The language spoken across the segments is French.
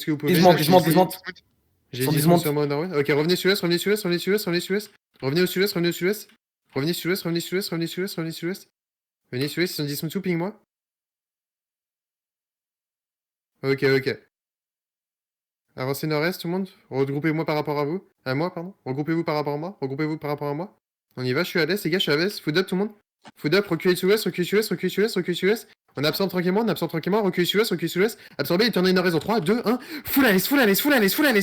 Est-ce que vous pouvez... Dismount. J'ai Sont dit dismount. sur moi nord-ouest. Ok, revenez sud-ouest. Revenez au sud-ouest. Revenez au sud-ouest. Revenez sud-ouest. Revenez sud-ouest. Revenez sud-ouest. Revenez sud-ouest. Venez sud-ouest. Ils sont dismount tout, ping-moi. Ok. Avancez nord-est, tout le monde. Regroupez-moi par rapport à vous. À moi, pardon. Regroupez-vous par rapport à moi. On y va, je suis à l'est, les gars, je suis à l'est. Food up, tout le monde. Food up, reculez sud-ouest. On absorbe tranquillement, reculez sud-ouest. Absorbez et tournez nord-est en 3, 2, 1. Full à l'est. À l'est. Allez.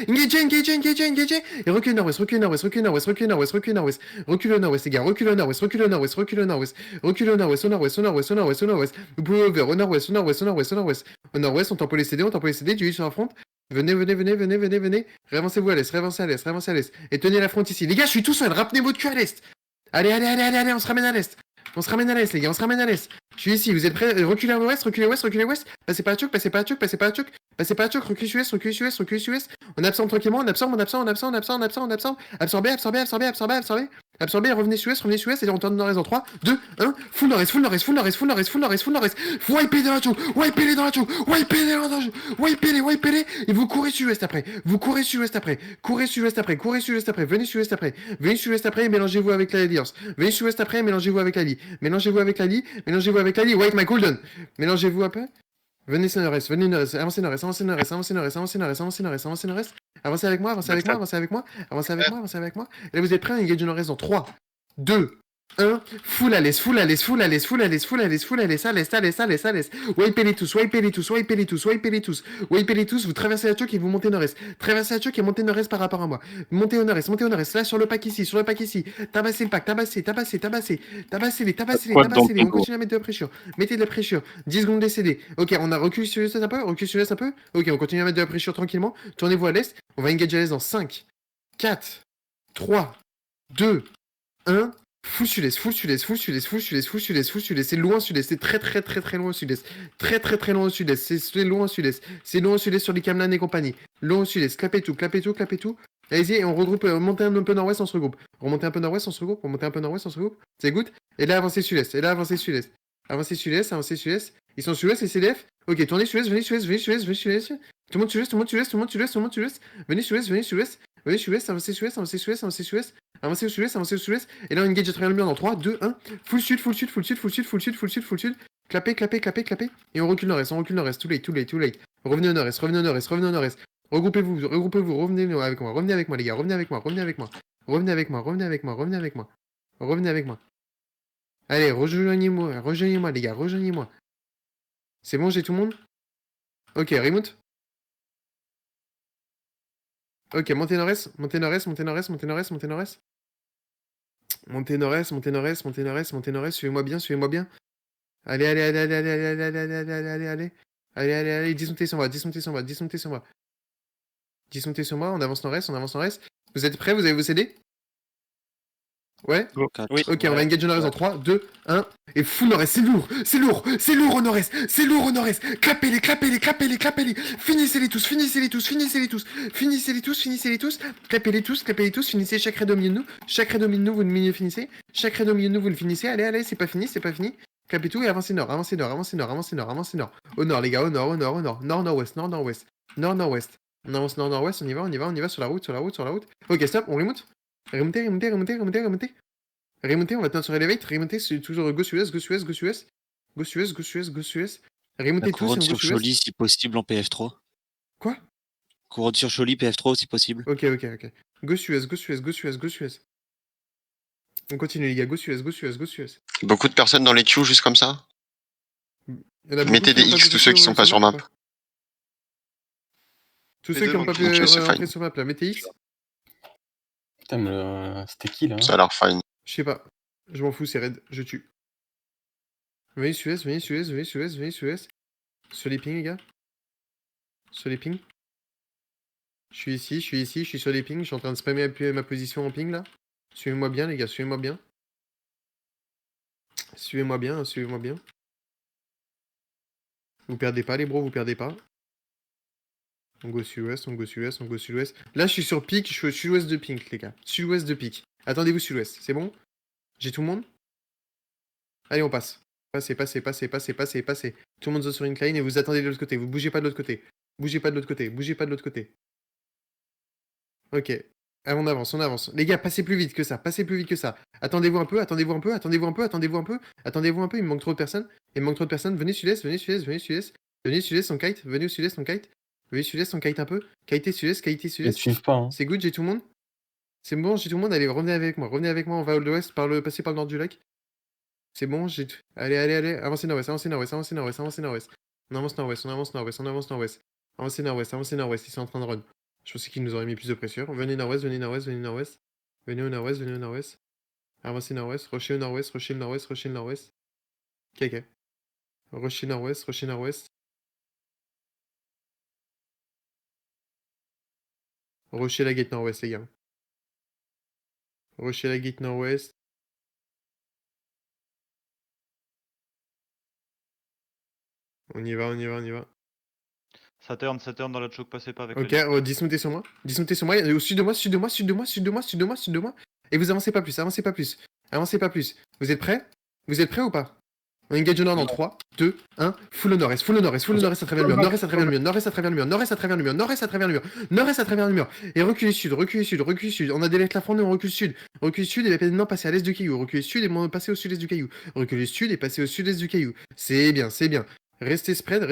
Engagez. Et reculez nord-ouest. Recule au nord-ouest, les gars. Recule au nord-ouest. Recule au nord-ouest. Vous pouvez over au nord-ouest. Au nord-ouest, on tempo les CD, du sur la front. Venez. Réavancez-vous à l'est. Et tenez la front ici. Les gars, je suis tout seul. Ramenez votre cul à l'est. Allez. On se ramène à l'est. Les gars. Je suis ici. Vous êtes prêts? Reculez à l'ouest. Passez pas à choc. Reculez sud-ouest. On absorbe tranquillement. On absorbe. Absorbez, revenez sud-ouest, et on tourne nord-est en 3, 2, 1, full nord-est. Wipez dans la chou, wipez-les, et vous courez sud-ouest après. Venez sud-ouest après, et mélangez-vous avec l'alliance. Mélangez-vous avec l'alli. Wait my cooldown. Mélangez-vous un peu. Venez nord-est, avancez nord-est. Avancez avec moi. Et là, vous êtes prêts à engage du nord-est dans 3, 2, 1. Full à l'est. Wipez-les tous. Vous traversez la choc et vous montez nord-est. Par rapport à moi. Montez au nord-est. Là, sur le pack ici. Tabassez le pack. Tabassez-les. On continue à mettre de la pression. Mettez de la pression. 10 secondes décédé. Ok, on a reculé sur l'est un peu. Ok, on continue à mettre de la pression tranquillement. Tournez-vous à l'est. On va engage à l'est dans 5, 4, 3, 2, 1. Full sud-est. C'est loin sud-est. C'est très loin sud-est. Très loin sud-est. C'est loin sud-est sur les Camelans et compagnie. Loin sud-est. Clapez tout. Allez-y, et on regroupe. Montez un peu nord-ouest, on se regroupe. Remontez un peu nord-ouest, on se regroupe. C'est good. Et là, avancez sud-est. Avancez sud-est. Ils sont sud-ouest, les CDF. Ok, tournez sud-est. Venez sud-est. Tout le monde sud-ouest. Venez sud-ouest. Avancez au sud-ouest. Et là, on engage à travers le mur dans 3, 2, 1. Full sud. Clapez. Et on recule nord-est. Too late. Revenez au nord-est. Regroupez-vous. Revenez avec moi, les gars. Revenez avec moi. Allez, rejoignez-moi, les gars. C'est bon, j'ai tout le monde? Ok, remote. Ok, montez nord-est. Suivez-moi bien. Allez. Dismontez sur moi. On avance nord-est. Vous êtes prêts? Vous avez vos CD? Ouais? Oui. Ok, on va engage au nord-est en 3, 2, 1. Et full nord-est, c'est lourd au nord-est. Clapez-les. Finissez-les tous. Clapez-les tous. Finissez chaque raid au milieu de nous. Vous le finissez. Allez, c'est pas fini. Clapez tout et avancez nord. Au nord, les gars, au nord. Nord-nord-ouest. On avance nord-nord-ouest, on y va sur la route. Ok, stop, on remonte. Remontez. Remontez, on va tenir sur Elevate. Remontez, c'est toujours go sud-ouest. Remontez La tous, couronne et on go sur Choli, sud-ouest. si possible, en PF3. Quoi? Couronne sur Choli, PF3, si possible. Ok. Go sud-ouest. On continue, les gars. Go sud-ouest. Beaucoup de personnes dans les queues, juste comme ça. Il y en a beaucoup Mettez qui des n'ont pas X, pu tous ceux qui sont pas sur map. Tous ceux qui n'ont pas pu Ok, c'est rentrer fine. sur map, là. Mettez X. Putain, mais c'était qui là? Ça a l'air fine. Je sais pas. Je m'en fous, c'est raid. Je tue. Venez sud-ouest. Sur les pings, les gars. Je suis ici, je suis sur les pings. Je suis en train de spammer ma position en ping, là. Suivez-moi bien, les gars. Suivez-moi bien. Vous perdez pas, les bros, On go sud-ouest. Là, je suis sur pic, je suis au sud-ouest de pink, les gars. Attendez-vous sud-ouest, c'est bon? J'ai tout le monde? Allez, on passe. Passez. Tout le monde sur une line et vous attendez de l'autre côté. Vous bougez pas de l'autre côté. Bougez pas de l'autre côté. Ok. Allez, on avance. Les gars, passez plus vite que ça. Attendez-vous un peu. Il me manque trop de personnes. Venez sud-est. Venez sud-est en kite. Venez sud-est en kite un peu. Kitez sud-est. Ils ne suivent pas. Hein. C'est good, j'ai tout le monde. C'est bon, j'ai tout le monde. Allez, revenez avec moi. On va au nord-ouest, passer par le nord du lac. C'est bon, j'ai tout. Allez. Avancez nord-ouest. On avance nord-ouest. Avancez nord-ouest. Ils sont en train de run. Je pensais qu'ils nous auraient mis plus de pression. Venez nord-ouest. Venez au nord-ouest. Avancez nord-ouest. Rocher au nord-ouest. Rocher le nord-ouest. Ok. Rocher nord-ouest. Rocher la gate nord-ouest, les gars. Rocher la gate nord-ouest. On y va. Ça turn dans la choke, passez pas avec Ok, le dismontez sur moi. Au sud de moi. Et vous avancez pas plus. Vous êtes prêts ou pas? On engage au nord dans 3, 2, 1. Full au nord-est à travers le mur. Nord-est à travers le mur. Et reculez sud. On a des lettres la front et on recule sud. Et maintenant passer à l'est du caillou. Reculez sud et passer au sud-est du caillou. C'est bien. Restez spread.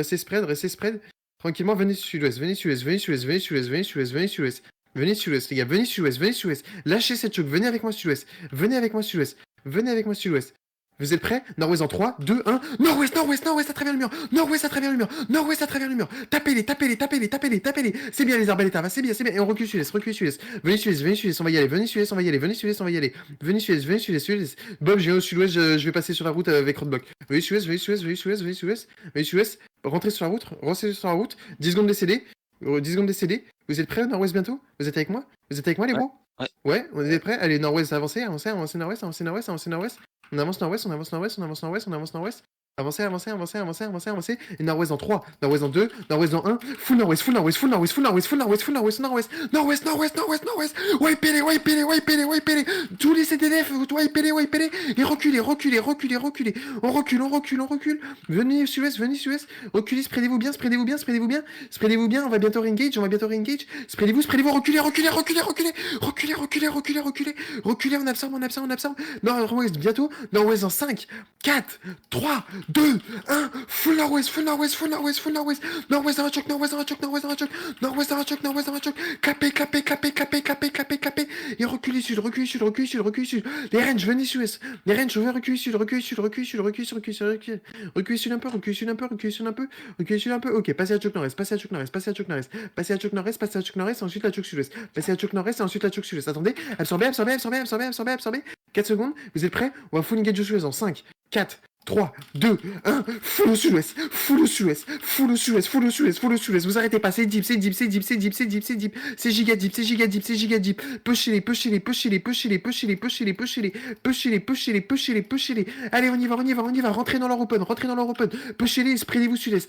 Tranquillement, venez sud-ouest, les gars, venez sud-ouest. Lâchez cette choke, venez avec moi sud-ouest. Vous êtes prêts? Nord-ouest en 3, 2, 1. Nord-ouest à travers le mur. Tapez-les. C'est bien les arbalètes, c'est bien. Et on recule sud-est. Venez sud-est, on va y aller. Venez sud-est. Bob, je viens au sud-ouest, je vais passer sur la route avec roadblock. Venez sud-ouest. Rentrez sur la route. 10 secondes décédés. Vous êtes prêts, nord-ouest bientôt? Vous êtes avec moi, les bros? Ouais, on est prêts? Allez, nord-ouest, avancez nord-ouest. On avance nord-ouest. Avancez. Et nord-ouest dans 3, nord-ouest dans 2, nord-ouest dans 1. Full nord-ouest. Nord-ouest. Wipez-les. Tous les CDF, wipez-les. Et reculez. On recule. Venez sud-ouest. Reculez, spreadez-vous bien. On va bientôt re-engage. Spreadez-vous, reculez. Reculez, on absorbe. Nord-ouest, bientôt. Nord-ouest dans 5, 4, 3, 2, 1. Full nord-ouest. Nord-ouest dans la choc. Capé. Et reculez sud. Les ranges, venez sud-ouest. Reculez sud. Reculez sud un peu. Ok, passez à choc nord-est. Ensuite la choc sud-ouest. Attendez, absorbez. 4 secondes, vous êtes prêts? On va full engage au sud-ouest en 5, 4, 3, 2, 1. Full au sud-ouest. Vous arrêtez pas, c'est deep. C'est giga deep. Pushez-les. Allez, on y va. Rentrez dans leur open. Pushez-les, spreadez-vous sud-est.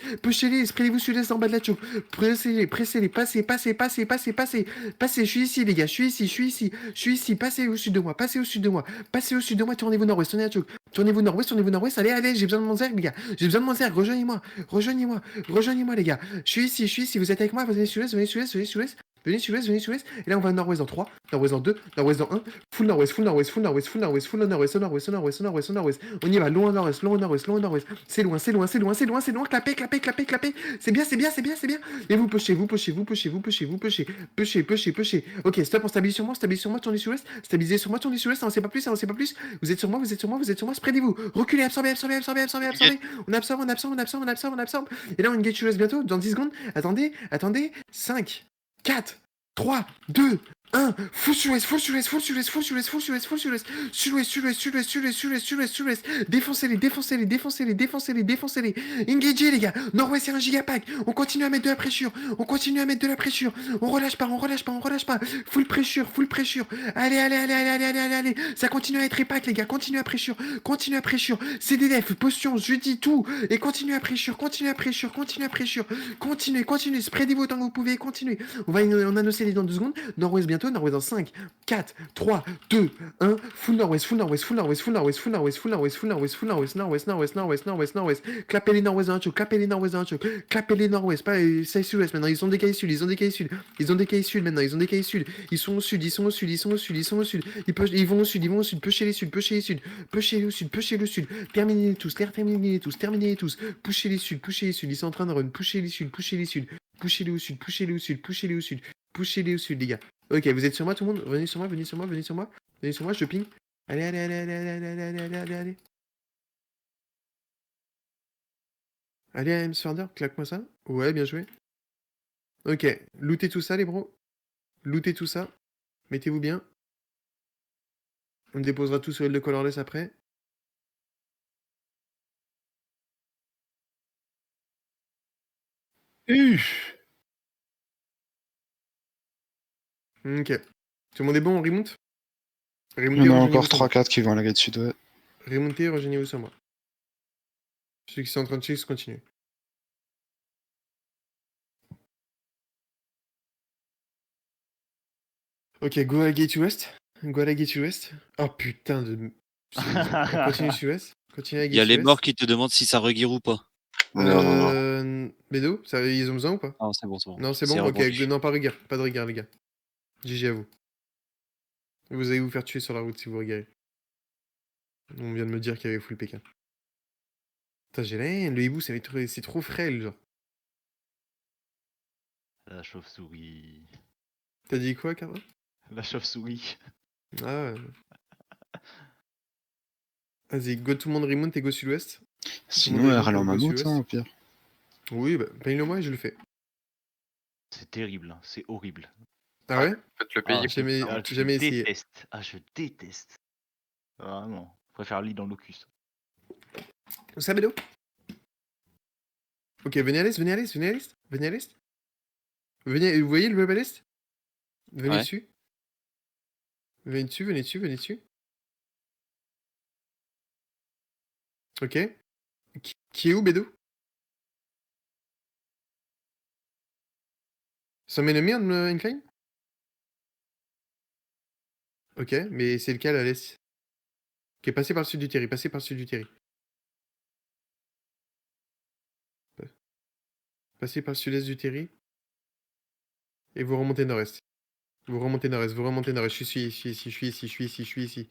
En bas de la choke. Pressez-les. Passez. Je suis ici, les gars. Je suis ici. Passez au sud de moi. Tournez-vous nord-ouest. On est à choke. Tournez-vous nord-ouest. Allez, j'ai besoin de mon zerg, les gars. Rejoignez-moi, les gars. Je suis ici. Vous êtes avec moi, venez sud-ouest. Venez sud-ouest. Et là, on va nord-ouest dans 3, nord-ouest dans 2, nord-ouest dans 1. Full nord-ouest. Au nord-ouest. On y va, loin au nord-ouest. C'est loin. Clapez. C'est bien. Et vous pushez. Ok, stop, on stabilise sur moi, tournez sud-ouest. Stabilisez sur moi, tournez sud-ouest, avancez pas plus. Vous êtes sur moi, spreadez-vous. Reculez, absorbez. On absorbe. Et là, on engage sud-ouest bientôt, dans 10 secondes. Attendez. 5, 4, 3, 2, 1. Full sud-ouest. Défoncez-les. Engagez, les gars. Nord-ouest, il y a un gigapack. On continue à mettre de la pression. On relâche pas. Full pressure. Allez. Ça continue à être épack, les gars. Continue à pression. CDF, potion, je dis tout. Et continue à pression. Continuez. Spreadez-vous autant que vous pouvez. Continuez. On a nos CD dans 2 secondes. Nord-ouest bientôt. plateau, nord-ouest dans 5, 4, 3, 2, 1, full nord-ouest, full nord-ouest, full nord-ouest, full nord-ouest, full nord-ouest, full nord-ouest, full nord-ouest, full nord-ouest, nord-ouest, nord-ouest, nord-ouest, nord-ouest, nord-ouest, clapez les nord-ouest dans un choc, clapez les nord-ouest dans un choc, clapez les nord-ouest, pas sud-ouest maintenant, ils ont décalé sud, ils ont décalé sud, ils ont décalé sud maintenant, ils ont décalé sud, ils sont au sud, ils sont au sud, ils sont au sud, ils sont au sud, ils vont au sud, ils vont au sud, pushez les sud, pushez les sud, pushez le sud, pushez le sud, terminez tous, terminez tous, terminez tous, pushez les sud, ils sont en train de run, pushez les sud, poussez-les au sud, poussez-les au sud, poussez-les au sud, poussez-les au sud, les gars. Ok, vous êtes sur moi, tout le monde? Venez sur moi, venez sur moi, venez sur moi. Venez sur moi, je ping. Allez, allez, allez, allez, allez, allez, allez, allez, allez, allez. Allez, AM Surrender, claque-moi ça. Ouais, bien joué. Ok, lootez tout ça, les bros. Lootez tout ça. Mettez-vous bien. On déposera tout sur l'île de Colorless après. Ok. Tout le monde est bon, on remonte? Il y Remontez, en a rejoignez-vous encore sur moi. 3-4 qui vont à la gate sud, ouais. Remontez, rejoignez-vous sur moi. Ceux qui sont en train de chase, continuez. Ok, go à la gate ouest. Go à la gate ouest. Oh putain de... Continue sud-ouest. Continue à la Il y a gate les sud-ouest. morts qui te demandent si ça reguire ou pas. Non. Bédo, ça, ils ont besoin ou pas? Ah, c'est bon, c'est bon. Non, c'est bon, ok. rebondi. Non, pas regard. Pas de regard, les gars. GG à vous. Vous allez vous faire tuer sur la route si vous regardez. On vient de me dire qu'il y avait full PK. Putain, j'ai la haine. Le hibou, c'est trop frêle, genre. La chauve-souris. T'as dit quoi, Carla? La chauve-souris. Ah ouais. Vas-y, go tout le monde remonte et go sud-ouest. Sinon, elle râle en mammouth, hein, au pire. Oui, bah, paye-le moi et je le fais. C'est terrible, hein, c'est horrible. Ah ouais? Faites le Ah, payer. je jamais essayé. déteste. Ah, je déteste. Vraiment. Je préfère lit dans Locus. Ça, Bédo? Ok, venez à l'est, venez à l'est, venez à l'est. Venez à l'est. Venez, vous voyez le web à l'est? Venez Ouais. dessus. Venez dessus, venez dessus, venez dessus. Ok. Qui est où, Bédo? Some enemy on incline? Ok, mais c'est lequel à l'est? Ok, passez par le sud du Terry, passez par le sud du Terry. Passez par le sud-est du Terry. Et vous remontez nord-est. Vous remontez nord-est, vous remontez nord-est. Je suis ici, je suis ici, je suis ici, je suis ici.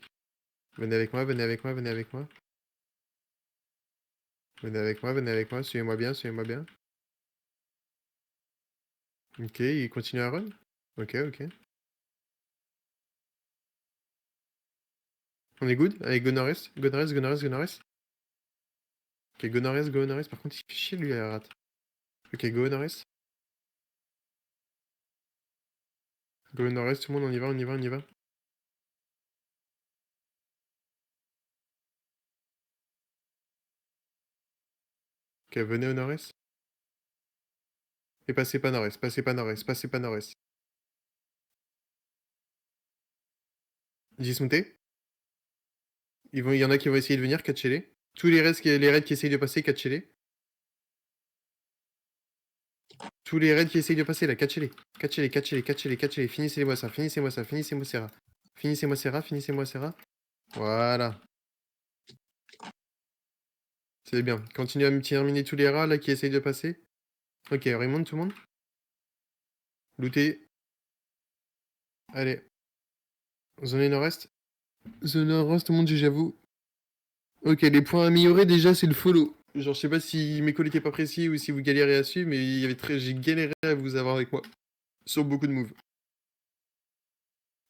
Venez avec moi, venez avec moi, venez avec moi. Venez avec moi, venez avec moi, suivez-moi bien, suivez-moi bien. Ok, il continue à run. Ok, ok. On est good? Allez, go nord-est, go nord-est, go nord-est, go nord-est. Ok, go nord-est, go nord-est. Par contre, il fait chier lui à la rate. Ok, go nord-est. Go nord-est, tout le monde, on y va, on y va, on y va. Ok, venez au nord-est. Et passez pas nord-est, passez pas nord-est, passez pas nord-est. Dismontez. Il y en a qui vont essayer de venir, catchez-les. Tous les raids qui essayent de passer, catchez-les. Tous les raids qui essayent de passer là, catchez-les. Catchez-les, catchez-les, catchez-les, catchez-les. Finissez-moi ça, finissez-moi ça, finissez-moi Serra. Finissez-moi Serra, finissez-moi Serra. Voilà. C'est bien. Continuez à me terminer tous les rats là qui essayent de passer. Ok, remonte tout le monde. Lootez. Allez. Zone nord-est. Zone nord-est, tout le monde, j'avoue. Ok, les points améliorés déjà, c'est le follow. Genre, je sais pas si mes collègues étaient pas précis ou si vous galérez à suivre, mais j'ai galéré à vous avoir avec moi. Sur beaucoup de moves.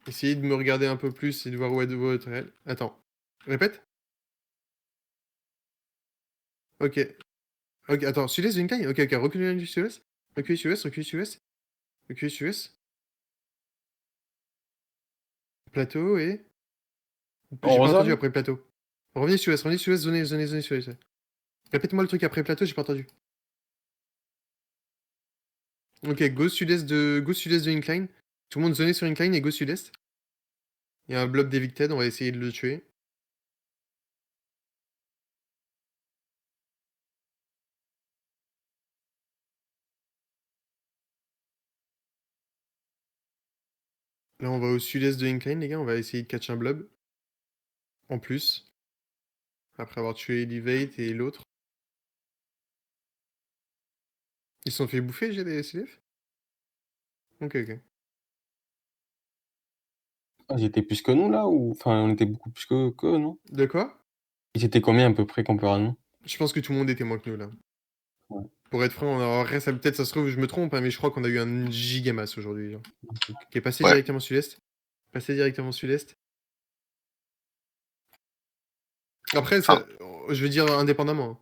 Essayez de me regarder un peu plus et de voir où est votre réel. Attends. Répète. Ok. Ok, attends, sud-est, une taille. Ok, ok, reculez du sud-est. Reculez sud-est, reculez sud-est. Reculez sud-est. Plateau et... J'ai pas entendu après le plateau. Revenez sud-est, zonez sud-est. Répète-moi le truc après le plateau, j'ai pas entendu. Ok, go sud-est de incline. Tout le monde zonez sur incline et go sud-est. Il y a un blob d'Evicted, on va essayer de le tuer. Là, on va au sud-est de Incline, les gars. On va essayer de catch un blob. En plus. Après avoir tué Elevate et l'autre. Ils se sont fait bouffer, j'ai des CDF. Ok, ok. Ah, ils étaient plus que nous là ou enfin on était beaucoup plus que non? De quoi? Ils étaient combien à peu près comparé à nous? Je pense que tout le monde était moins que nous, là. Ouais. Pour être franc, après, peut-être ça se trouve, je me trompe, hein, mais je crois qu'on a eu un gigamas aujourd'hui. Genre. Ok, passez Ouais. directement sud-est. Passez directement sud-est. Après, ça, je veux dire indépendamment. Hein.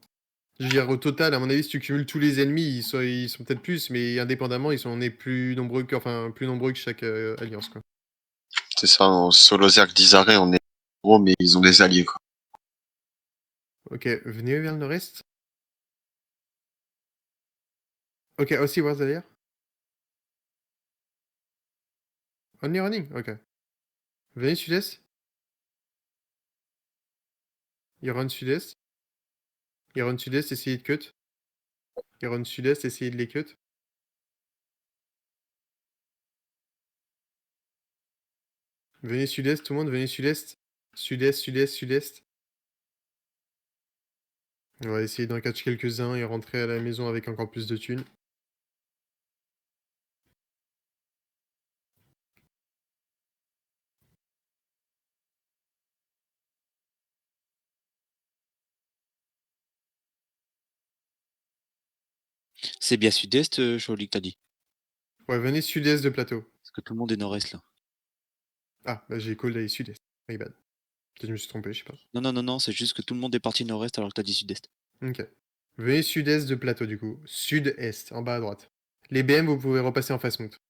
Je veux dire, au total, à mon avis, si tu cumules tous les ennemis, ils sont peut-être plus, mais indépendamment, on est plus nombreux que chaque alliance, quoi. C'est ça, en solo Zerg d'Isaré, on est gros, mais ils ont des alliés, quoi. Ok, venez vers le nord-est. Ok, aussi, where's derrière? Only running? Ok. Venez sud-est. Il run sud-est. Il run sud-est, essayez de cut. Il run sud-est, essayez de les cut. Venez sud-est, tout le monde, venez sud-est. Sud-est, sud-est, sud-est. On va essayer d'en catch quelques-uns et rentrer à la maison avec encore plus de thunes. C'est bien sud-est, Shaoli, que t'as dit. Ouais, venez sud-est de plateau. Parce que tout le monde est nord-est là. Ah, bah j'ai call d'aller sud-est. My bad. Peut-être que je me suis trompé, je sais pas. Non, non, non, non, c'est juste que tout le monde est parti nord-est alors que t'as dit sud-est. Ok. Venez sud-est de plateau, du coup. Sud-est, en bas à droite. Les BM, vous pouvez repasser en face moot.